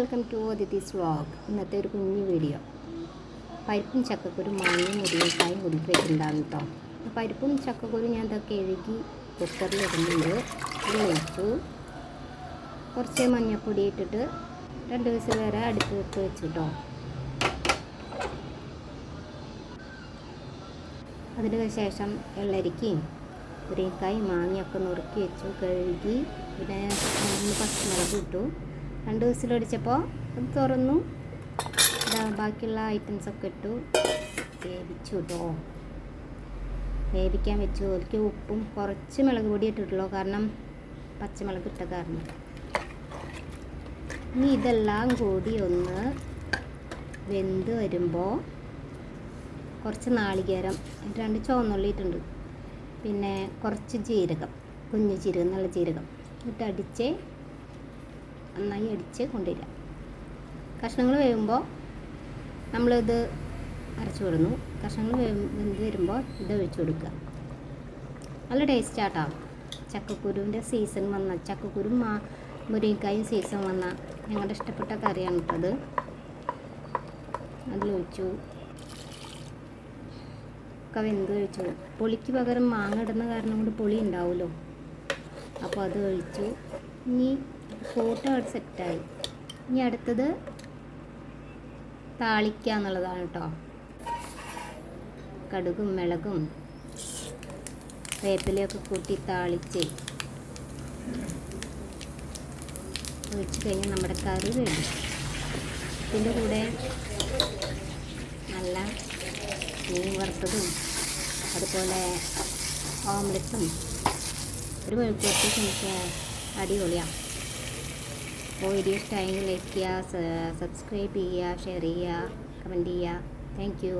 Welcome to Athithi's vlog. ഇന്നത്തെ ഒരു കുഞ്ഞു വീഡിയോ. പരിപ്പും ചക്കക്കുരും മാങ്ങയും മുരിങ്ങക്കായും കൂടിയിട്ട് വെച്ചിട്ടുണ്ടാകും കേട്ടോ. പരിപ്പും ചക്കക്കുരും ഞാൻ ഇതൊക്കെ എഴുകി കുക്കറിലിടുന്നുണ്ട്. വെച്ചു കുറച്ച് മഞ്ഞൾപ്പൊടി ഇട്ടിട്ട് 2 ദിവസം വരെ അടുപ്പ് വെച്ച് കേട്ടോ. അതിന് ശേഷം വെള്ളരിക്കയും മുരിങ്ങക്കായും മാങ്ങയൊക്കെ നുറുക്കി വെച്ചു, കഴുകി. പിന്നെ പച്ചമുളക് ഇട്ടു. 2 ദിവസത്തിലടിച്ചപ്പോൾ അത് തുറന്നു. ബാക്കിയുള്ള ഐറ്റംസൊക്കെ ഇട്ടു വേവിച്ചു കേട്ടോ. വേവിക്കാൻ വെച്ചു. അതിലേക്ക് ഉപ്പും കുറച്ച് മുളക് പൊടി ഇട്ടിട്ടുള്ളൂ, കാരണം പച്ചമുളക് ഇട്ട കാരണം. ഇനി ഇതെല്ലാം കൂടി ഒന്ന് വെന്ത് വരുമ്പോൾ കുറച്ച് നാളികേരം, 2 ചുവന്നുള്ളി ഇട്ടുണ്ട്, പിന്നെ കുറച്ച് ജീരകം, കുഞ്ഞു ജീരകം, നല്ല ജീരകം ഇട്ട് അടിച്ച് നന്നായി അടിച്ച് കൊണ്ടുവരിക. കഷ്ണങ്ങൾ വേവുമ്പോൾ നമ്മളിത് അരച്ചു വിടുന്നു. കഷ്ണങ്ങൾ വെന്ത് വരുമ്പോൾ ഇത് ഒഴിച്ചു കൊടുക്കുക. നല്ല ടേസ്റ്റാട്ടോ. ചക്കക്കുരുവിൻ്റെ സീസൺ വന്ന, ചക്കക്കുരും മുരിങ്ങക്കായും സീസൺ വന്ന ഞങ്ങളുടെ ഇഷ്ടപ്പെട്ട കറിയാണ് കേട്ടത്. അതിലൊഴിച്ചു. ഒക്കെ വെന്ത് ഒഴിച്ചു. പുളിക്ക് പകരം മാങ്ങ ഇടുന്ന കാരണം കൊണ്ട് പുളി ഉണ്ടാവുമല്ലോ, അപ്പോൾ അത് ഒഴിച്ചു. ഇനി കൂട്ടം അവിടെ സെറ്റായി. ഇനി അടുത്തത് താളിക്കുക എന്നുള്ളതാണ് കേട്ടോ. കടുകും മിളകും വേപ്പിലയൊക്കെ കൂട്ടി താളിച്ച് ഒഴിച്ച് കഴിഞ്ഞാൽ നമ്മുടെ കറി റെഡി. ഇതിൻ്റെ കൂടെ നല്ല മീൻ വറുത്തതും അതുപോലെ ഓംലെറ്റും ഒരു വെളുത്തുള്ളി എനിക്ക് അടിപൊളിയാണ്. അപ്പോൾ വീഡിയോ ഇഷ്ടമായെങ്കിൽ ലൈക്ക് ചെയ്യുക, സബ്സ്ക്രൈബ് ചെയ്യുക, ഷെയർ ചെയ്യുക, കമൻറ്റ് ചെയ്യുക. Thank you.